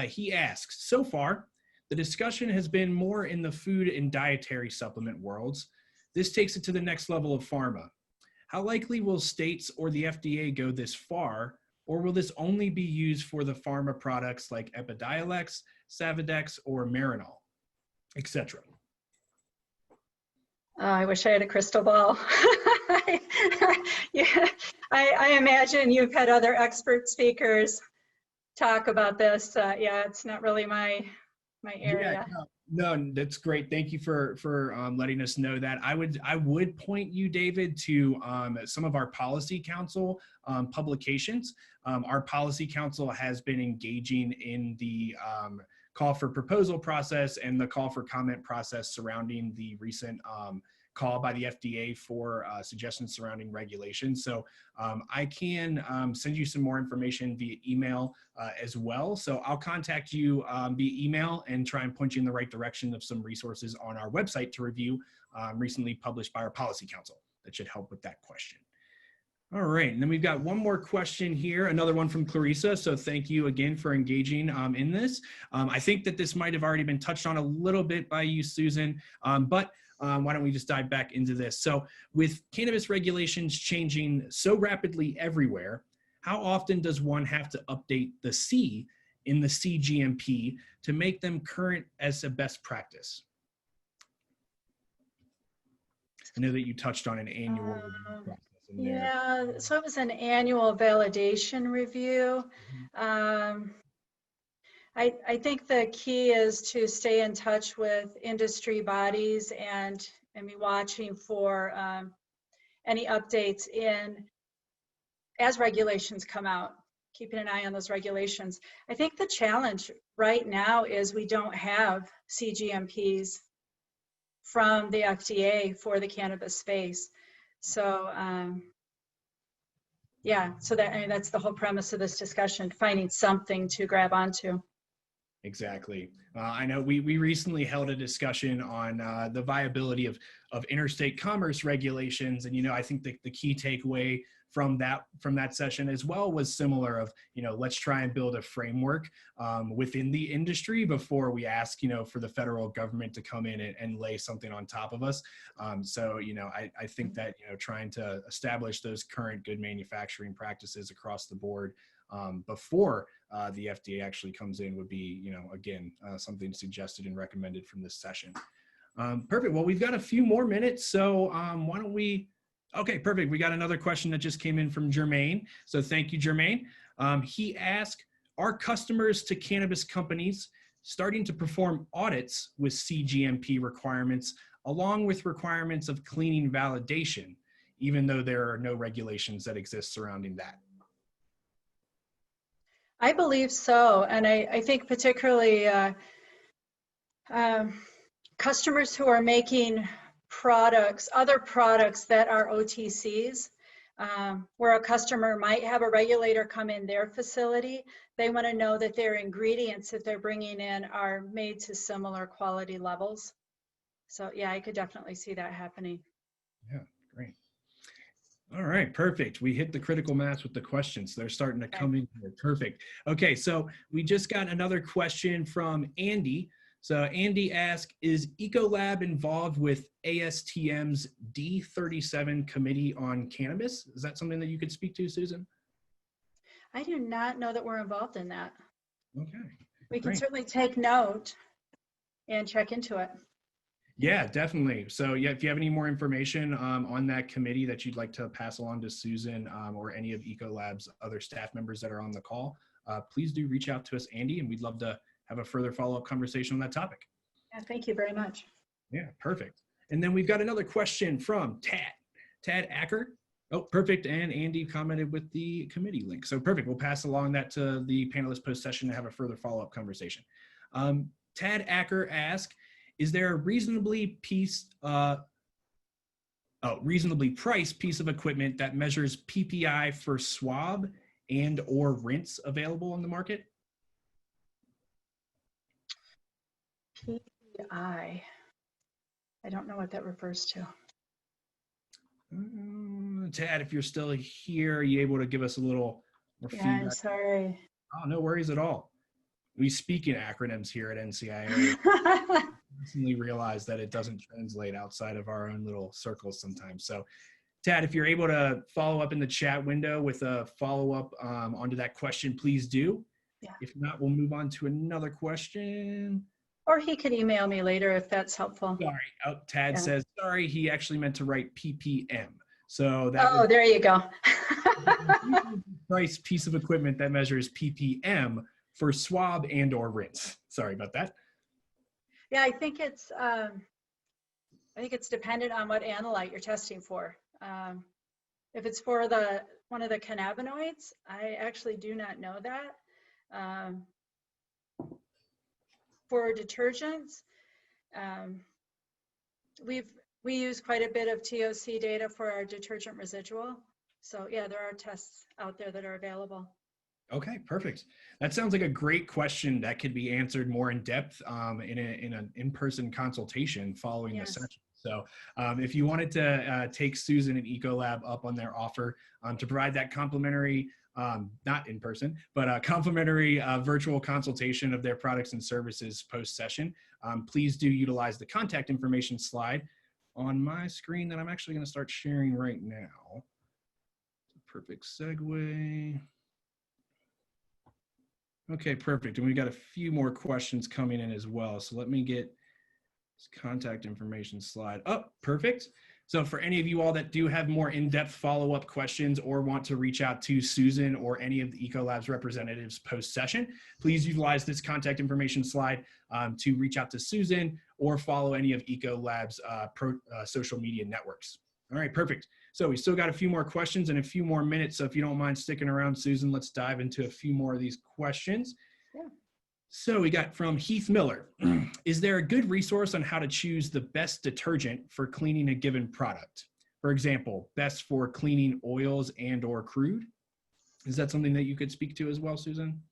He asks, so far, the discussion has been more in the food and dietary supplement worlds. This takes it to the next level of pharma. How likely will states or the FDA go this far, or will this only be used for the pharma products like Epidiolex, Savadex, or Marinol, etc.? I wish I had a crystal ball. Yeah, I imagine you've had other expert speakers talk about this. Yeah, it's not really my area. Yeah, no, that's great. Thank you for letting us know that. I would point you, David, to some of our policy council publications. Our policy council has been engaging in the call for proposal process and the call for comment process surrounding the recent call by the FDA for suggestions surrounding regulations. So I can send you some more information via email as well. So I'll contact you via email and try and point you in the right direction of some resources on our website to review recently published by our policy council. That should help with that question. All right, and then we've got one more question here, another one from Clarissa. So thank you again for engaging in this. I think that this might have already been touched on a little bit by you, Susan, but why don't we just dive back into this? So with cannabis regulations changing so rapidly everywhere, how often does one have to update the C in the CGMP to make them current as a best practice? I know that you touched on an annual review process. Yeah, so it was an annual validation review. I think the key is to stay in touch with industry bodies and be watching for any updates as regulations come out, keeping an eye on those regulations. I think the challenge right now is we don't have CGMPs from the FDA for the cannabis space. So yeah, so that's the whole premise of this discussion, finding something to grab onto. Exactly. I know we recently held a discussion on the viability of interstate commerce regulations. And, I think the key takeaway from that session as well was similar of, let's try and build a framework within the industry before we ask, for the federal government to come in and lay something on top of us. So, I think that, trying to establish those current good manufacturing practices across the board before the FDA actually comes in would be, again, something suggested and recommended from this session. Perfect. Well, we've got a few more minutes. So why don't we, okay, perfect. We got another question that just came in from Jermaine. So thank you, Jermaine. He asked, are customers to cannabis companies starting to perform audits with CGMP requirements along with requirements of cleaning validation, even though there are no regulations that exist surrounding that? I believe so. And I think particularly customers who are making products, other products that are OTCs, where a customer might have a regulator come in their facility, they want to know that their ingredients that they're bringing in are made to similar quality levels. So yeah, I could definitely see that happening. Yeah, great. All right, perfect. We hit the critical mass with the questions. They're starting to come in here. Perfect. Okay, so we just got another question from Andy. So Andy asked, is Ecolab involved with ASTM's D37 Committee on Cannabis? Is that something that you could speak to, Susan? I do not know that we're involved in that. Okay. We can Great. certainly take note and check into it. Yeah, definitely. So yeah, if you have any more information on that committee that you'd like to pass along to Susan or any of Ecolab's other staff members that are on the call, please do reach out to us, Andy, and we'd love to have a further follow-up conversation on that topic. Yeah, thank you very much. Yeah, perfect. And then we've got another question from Tad Acker. Oh, perfect. And Andy commented with the committee link. So perfect. We'll pass along that to the panelists post-session to have a further follow-up conversation. Tad Acker asked, is there a reasonably priced piece of equipment that measures PPI for swab and or rinse available on the market? PPI. I don't know what that refers to. Tad, if you're still here, are you able to give us a little more feedback? I'm sorry. Oh, no worries at all. We speak in acronyms here at NCIA. Recently realized that it doesn't translate outside of our own little circles sometimes. So Tad, if you're able to follow up in the chat window with a follow-up onto that question, please do. Yeah. If not, we'll move on to another question. Or he could email me later if that's helpful. Sorry, Tad says, sorry, he actually meant to write PPM. So that there you go. price piece of equipment that measures PPM for swab and or rinse. Sorry about that. Yeah, I think it's dependent on what analyte you're testing for. If it's for one of the cannabinoids, I actually do not know that. For detergents, we use quite a bit of TOC data for our detergent residual. So yeah, there are tests out there that are available. Okay, perfect. That sounds like a great question that could be answered more in depth in an in-person consultation following the session. So if you wanted to take Susan and Ecolab up on their offer to provide that complimentary, not in person, but a complimentary virtual consultation of their products and services post-session, please do utilize the contact information slide on my screen that I'm actually going to start sharing right now. Perfect segue. Okay, perfect. And we got a few more questions coming in as well. So let me get this contact information slide up. Perfect. So for any of you all that do have more in-depth follow-up questions or want to reach out to Susan or any of the Ecolab's representatives post-session, please utilize this contact information slide to reach out to Susan or follow any of Ecolab's social media networks. All right, perfect. So we still got a few more questions and a few more minutes. So if you don't mind sticking around, Susan, let's dive into a few more of these questions. Yeah. So we got from Heath Miller. Is there a good resource on how to choose the best detergent for cleaning a given product? For example, best for cleaning oils and or crude? Is that something that you could speak to as well, Susan?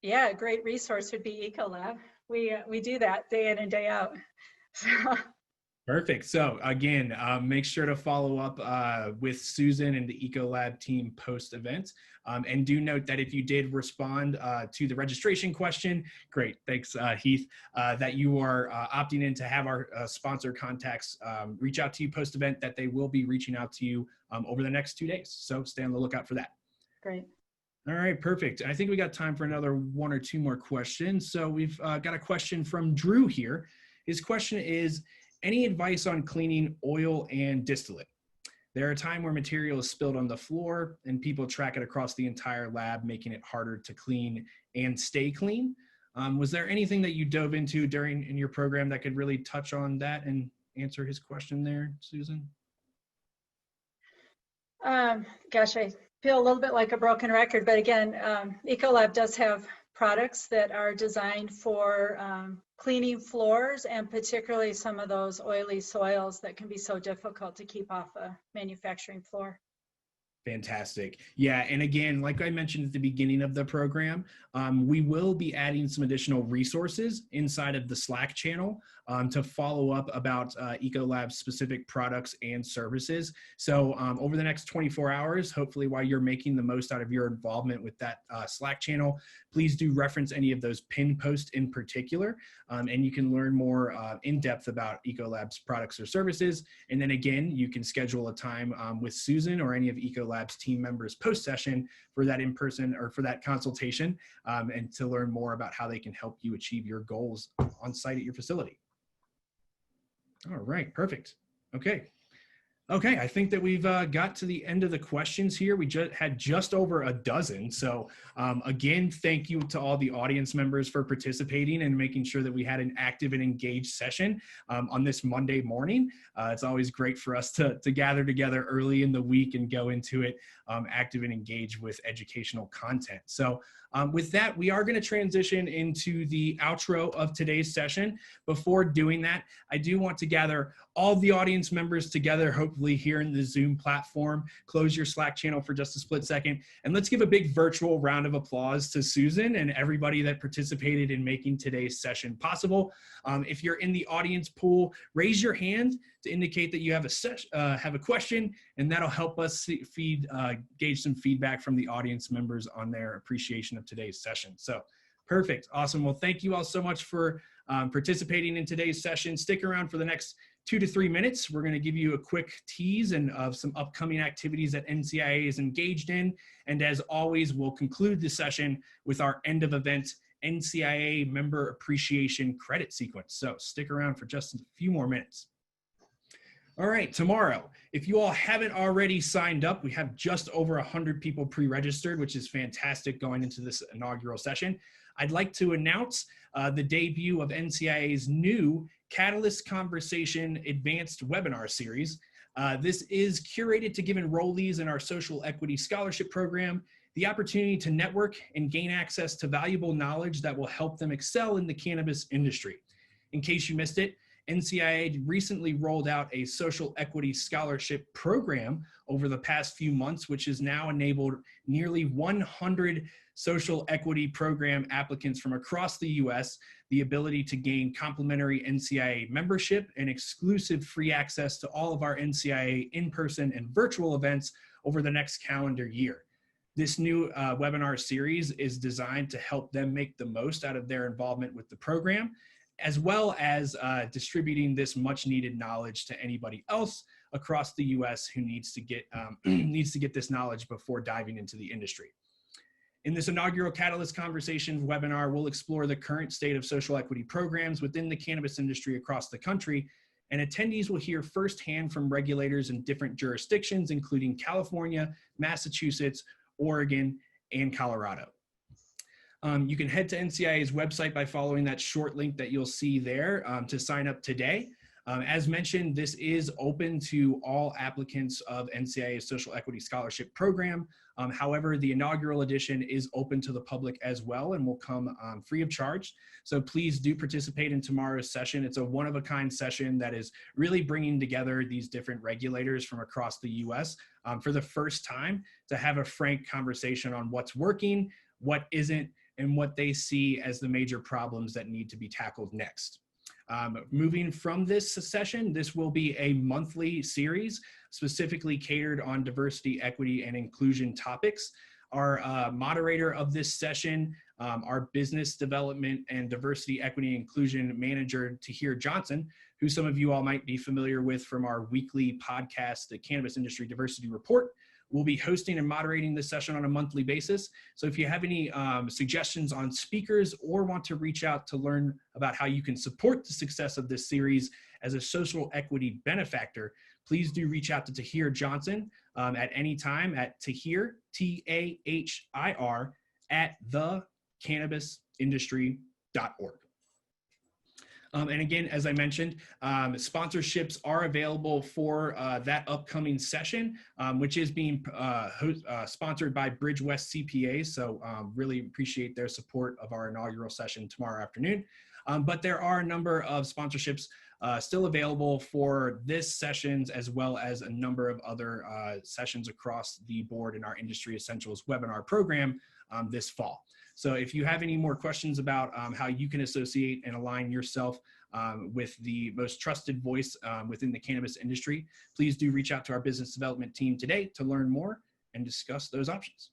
Yeah, a great resource would be Ecolab. We do that day in and day out. Perfect. So again, make sure to follow up with Susan and the Ecolab team post-event. And do note that if you did respond to the registration question, great, thanks Heath, that you are opting in to have our sponsor contacts reach out to you post-event, that they will be reaching out to you over the next 2 days. So stay on the lookout for that. Great. All right, perfect. I think we got time for another 1 or 2 more questions. So we've got a question from Drew here. His question is, any advice on cleaning oil and distillate? There are times where material is spilled on the floor and people track it across the entire lab, making it harder to clean and stay clean. Was there anything that you dove into in your program that could really touch on that and answer his question there, Susan? Gosh, I feel a little bit like a broken record, but again, Ecolab does have products that are designed for cleaning floors, and particularly some of those oily soils that can be so difficult to keep off a manufacturing floor. Fantastic. Yeah. And again, like I mentioned at the beginning of the program, we will be adding some additional resources inside of the Slack channel to follow up about Ecolab's specific products and services. So over the next 24 hours, hopefully while you're making the most out of your involvement with that Slack channel, please do reference any of those pinned posts in particular, and you can learn more in depth about Ecolab's products or services. And then again, you can schedule a time with Susan or any of Ecolab's team members post-session for that in-person or for that consultation, and to learn more about how they can help you achieve your goals on site at your facility. All right, perfect. Okay, I think that we've got to the end of the questions here. We had just over a dozen. So again, thank you to all the audience members for participating and making sure that we had an active and engaged session on this Monday morning. It's always great for us to gather together early in the week and go into it active and engaged with educational content. So with that, we are going to transition into the outro of today's session. Before doing that, I do want to gather all the audience members together, hopefully here in the Zoom platform. Close your Slack channel for just a split second, and let's give a big virtual round of applause to Susan and everybody that participated in making today's session possible. If you're in the audience pool, raise your hand to indicate that you have a question, and that'll help us gauge some feedback from the audience members on their appreciation of today's session. So perfect, awesome. Well, thank you all so much for participating in today's session. Stick around for the next 2 to 3 minutes. We're going to give you a quick tease and of some upcoming activities that NCIA is engaged in. And as always, we'll conclude the session with our end of event NCIA member appreciation credit sequence. So stick around for just a few more minutes. All right, tomorrow, if you all haven't already signed up, we have just over 100 people pre-registered, which is fantastic going into this inaugural session. I'd like to announce the debut of NCIA's new Catalyst Conversation Advanced Webinar Series. This is curated to give enrollees in our Social Equity Scholarship Program the opportunity to network and gain access to valuable knowledge that will help them excel in the cannabis industry. In case you missed it, NCIA recently rolled out a social equity scholarship program over the past few months, which has now enabled nearly 100 social equity program applicants from across the U.S. the ability to gain complimentary NCIA membership and exclusive free access to all of our NCIA in-person and virtual events over the next calendar year. This new webinar series is designed to help them make the most out of their involvement with the program, as well as distributing this much needed knowledge to anybody else across the US who needs to get this knowledge before diving into the industry. In this inaugural Catalyst Conversations webinar, we'll explore the current state of social equity programs within the cannabis industry across the country, and attendees will hear firsthand from regulators in different jurisdictions, including California, Massachusetts, Oregon, and Colorado. You can head to NCIA's website by following that short link that you'll see there to sign up today. As mentioned, this is open to all applicants of NCIA's Social Equity Scholarship Program. However, the inaugural edition is open to the public as well and will come free of charge. So please do participate in tomorrow's session. It's a one-of-a-kind session that is really bringing together these different regulators from across the US for the first time to have a frank conversation on what's working, what isn't, and what they see as the major problems that need to be tackled next. Moving from this session, this will be a monthly series specifically catered on diversity, equity, and inclusion topics. Our moderator of this session, our business development and diversity, equity, and inclusion manager, Tahir Johnson, who some of you all might be familiar with from our weekly podcast, the Cannabis Industry Diversity Report. We'll be hosting and moderating this session on a monthly basis. So if you have any suggestions on speakers or want to reach out to learn about how you can support the success of this series as a social equity benefactor, please do reach out to Tahir Johnson at any time at Tahir, Tahir, at thecannabisindustry.org. And again, as I mentioned, sponsorships are available for that upcoming session, which is being sponsored by Bridge West CPA. So really appreciate their support of our inaugural session tomorrow afternoon. But there are a number of sponsorships still available for this sessions, as well as a number of other sessions across the board in our Industry Essentials webinar program this fall. So if you have any more questions about how you can associate and align yourself with the most trusted voice within the cannabis industry, please do reach out to our business development team today to learn more and discuss those options.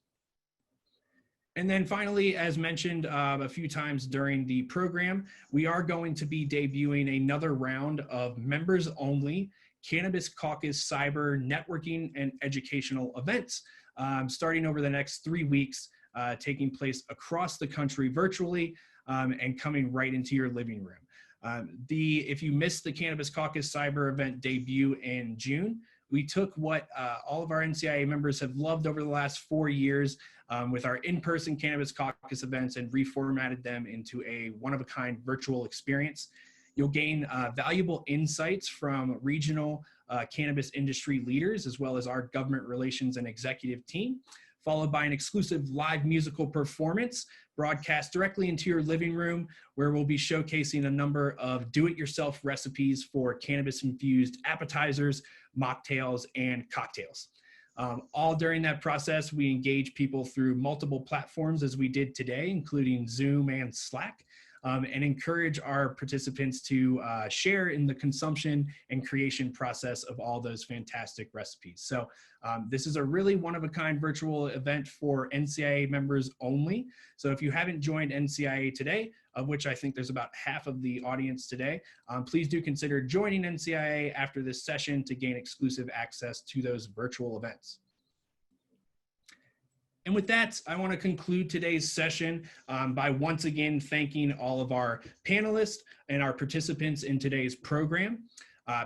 And then finally, as mentioned a few times during the program, we are going to be debuting another round of members only Cannabis Caucus Cyber networking and educational events starting over the next 3 weeks, taking place across the country virtually and coming right into your living room. If you missed the Cannabis Caucus Cyber event debut in June, we took what all of our NCIA members have loved over the last 4 years with our in-person Cannabis Caucus events and reformatted them into a one-of-a-kind virtual experience. You'll gain valuable insights from regional cannabis industry leaders, as well as our government relations and executive team, followed by an exclusive live musical performance broadcast directly into your living room, where we'll be showcasing a number of do-it-yourself recipes for cannabis-infused appetizers, mocktails, and cocktails. All during that process, we engage people through multiple platforms as we did today, including Zoom and Slack, and encourage our participants to share in the consumption and creation process of all those fantastic recipes. So this is a really one-of-a-kind virtual event for NCIA members only. So if you haven't joined NCIA today, of which I think there's about half of the audience today, please do consider joining NCIA after this session to gain exclusive access to those virtual events. And with that, I want to conclude today's session by once again thanking all of our panelists and our participants in today's program.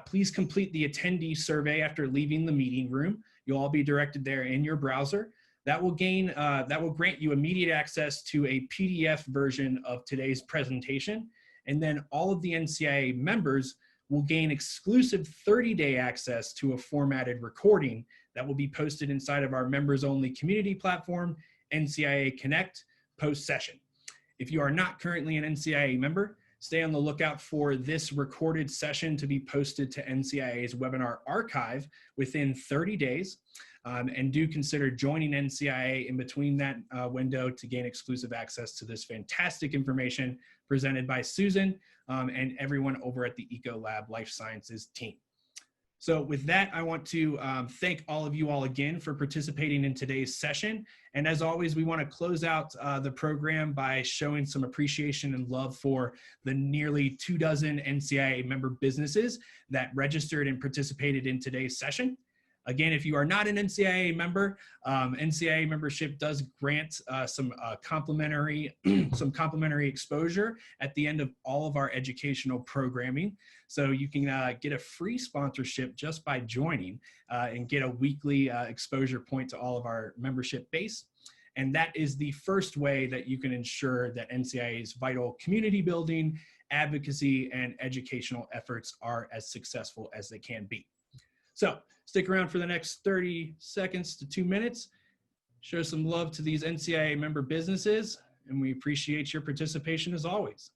Please complete the attendee survey after leaving the meeting room. You'll all be directed there in your browser. That will grant you immediate access to a PDF version of today's presentation. And then all of the NCIA members will gain exclusive 30-day access to a formatted recording that will be posted inside of our members-only community platform, NCIA Connect, post-session. If you are not currently an NCIA member, stay on the lookout for this recorded session to be posted to NCIA's webinar archive within 30 days. And do consider joining NCIA in between that window to gain exclusive access to this fantastic information presented by Susan and everyone over at the Ecolab Life Sciences team. So with that, I want to thank all of you all again for participating in today's session. And as always, we want to close out the program by showing some appreciation and love for the nearly 24 NCIA member businesses that registered and participated in today's session. Again, if you are not an NCIA member, NCIA membership does grant some complimentary exposure at the end of all of our educational programming. So you can get a free sponsorship just by joining and get a weekly exposure point to all of our membership base. And that is the first way that you can ensure that NCIA's vital community building, advocacy, and educational efforts are as successful as they can be. So stick around for the next 30 seconds to 2 minutes. Show some love to these NCIA member businesses, and we appreciate your participation as always.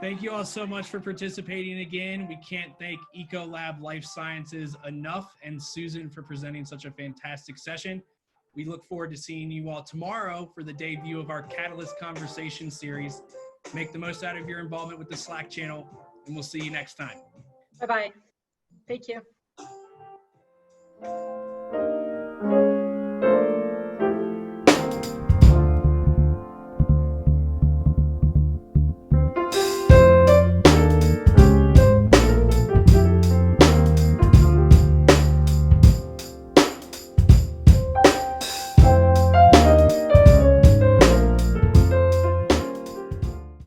Thank you all so much for participating again. We can't thank Ecolab Life Sciences enough, and Susan for presenting such a fantastic session. We look forward to seeing you all tomorrow for the debut of our Catalyst Conversation series. Make the most out of your involvement with the Slack channel, and we'll see you next time. Bye-bye. Thank you.